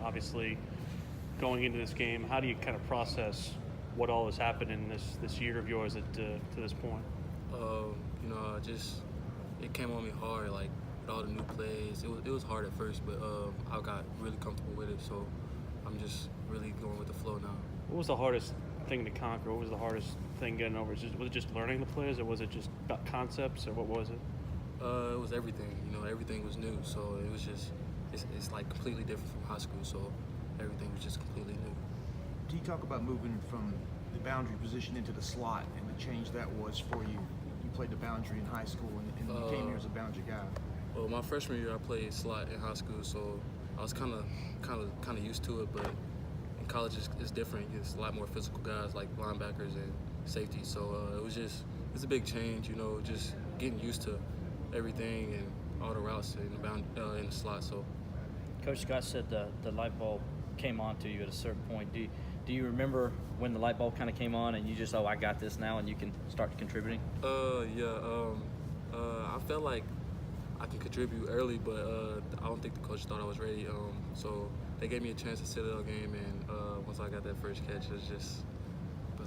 obviously going into this game. How do you kind of process what all has happened in this year of yours to this point? It came on me hard, like with all the new plays. It was hard at first, but I got really comfortable with it. So I'm just really going with the flow now. What was the hardest thing to conquer? What was the hardest thing getting over? Was it just learning the plays, or was it just about concepts, or what was it? It was everything. Everything was new. So it was just it's like completely different from high school. So everything was just completely new. Do you talk about moving from the boundary position into the slot and the change that was for you? You played the boundary in high school and you came here as a boundary guy. Well, my freshman year I played slot in high school, so I was kind of used to it. But in college it's different. It's a lot more physical guys like linebackers and safeties. So it's a big change. Just getting used to everything and all the routes in the slot. So Coach Scott said the light bulb came on to you at a certain point. Do you remember when the light bulb kind of came on and you just, I got this now, and you can start contributing? I felt like I could contribute early, but I don't think the coach thought I was ready. So they gave me a chance to sit out a game, and once I got that first catch, that's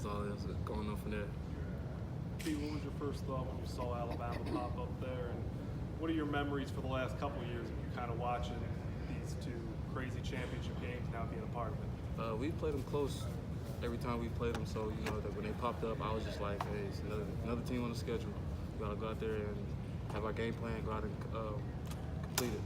all that was going on from there. Pete, what was your first thought when you saw Alabama pop up there, and what are your memories for the last couple of years of you kind of watching these two crazy championship games, now being a part of it? We played them close every time we played them, so that when they popped up, I was just like, hey, it's another team on the schedule. We gotta go out there and have our game plan, go out and complete it.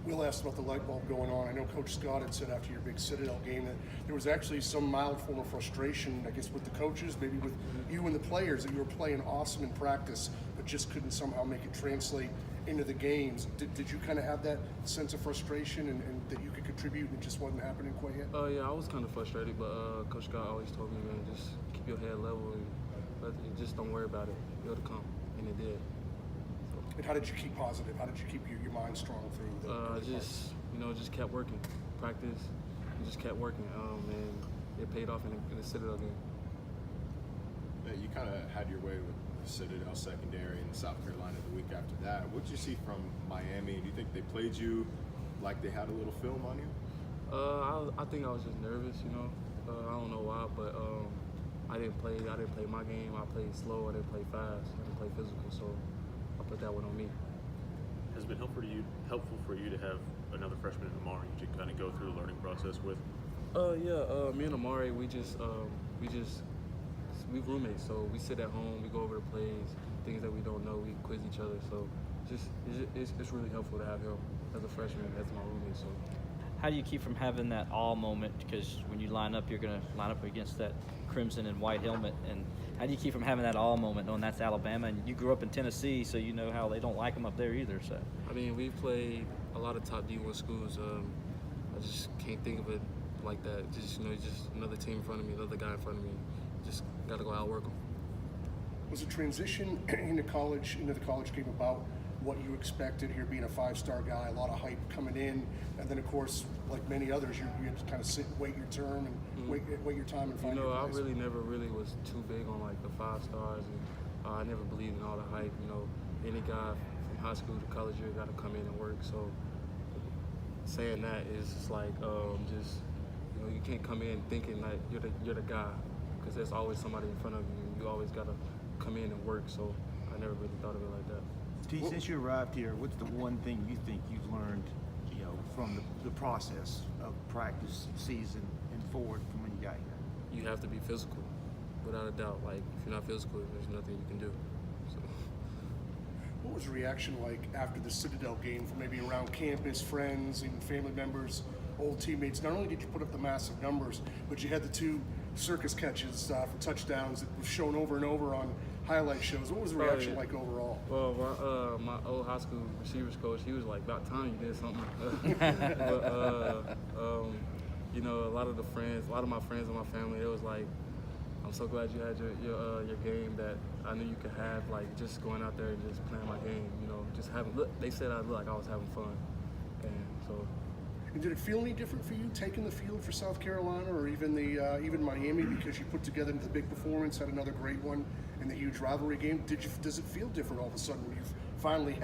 Will asked about the light bulb going on. I know Coach Scott had said after your big Citadel game that there was actually some mild form of frustration, I guess, with the coaches, maybe with you and the players, that you were playing awesome in practice, but just couldn't somehow make it translate into the games. Did you kind of have that sense of frustration and that you could contribute and it just wasn't happening quite yet? Yeah, I was kind of frustrated, but Coach Scott always told me, man, just keep your head level and just don't worry about it. It'll come, and it did. And how did you keep positive? How did you keep your mind strong through the just kept working, practice, and just kept working, and it paid off in the Citadel game. Yeah, you kind of had your way with the Citadel secondary in South Carolina the week after that. What did you see from Miami? Do you think they played you like they had a little film on you? I think I was just nervous, I don't know why, but I didn't play my game. I played slow. I didn't play fast. I didn't play physical, so I put that one on me. Has it been helpful for you to have another freshman in Amari to kind of go through the learning process with? Me and Amari, we roommates, so we sit at home, we go over the plays, things that we don't know, we quiz each other. So it's really helpful to have him as a freshman, as my roommate. So How do you keep from having that all moment? Because when you line up, you're going to line up against that crimson and white helmet. And how do you keep from having that all moment, knowing that's Alabama? And you grew up in Tennessee, so you know how they don't like them up there either. So I mean, we've played a lot of top D1 schools. I just can't think of it like that. Just another team in front of me, another guy in front of me. Just got to go outwork them. Was the transition into the college game about what you expected here, being a five-star guy, a lot of hype coming in, and then of course, like many others, you had to kind of sit, wait your turn, and wait your time and find your place? I really never was too big on like the 5 stars, and I never believed in all the hype. Any guy from high school to college, you got to come in and work. So saying that is just like you can't come in thinking that you're the guy, because there's always somebody in front of you. And you always got to come in and work. So I never really thought of it like that. T, since you arrived here, what's the one thing you think you've learned, from the process of practice, season, and forward from when you got here? You have to be physical, without a doubt. Like, if you're not physical, there's nothing you can do. So. What was the reaction like after the Citadel game from maybe around campus, friends, even family members, old teammates? Not only did you put up the massive numbers, but you had the 2 circus catches for touchdowns that were shown over and over on highlight shows. What was the reaction like overall? Well, my old high school receivers coach, he was like, about time you did something. But, a lot of my friends and my family, it was like, I'm so glad you had your game that I knew you could have, like just going out there and just playing my game, just having, they said I looked like I was having fun. And so. And did it feel any different for you taking the field for South Carolina or even even Miami, because you put together the big performance, had another great one in the huge rivalry game? Does it feel different all of a sudden when you've finally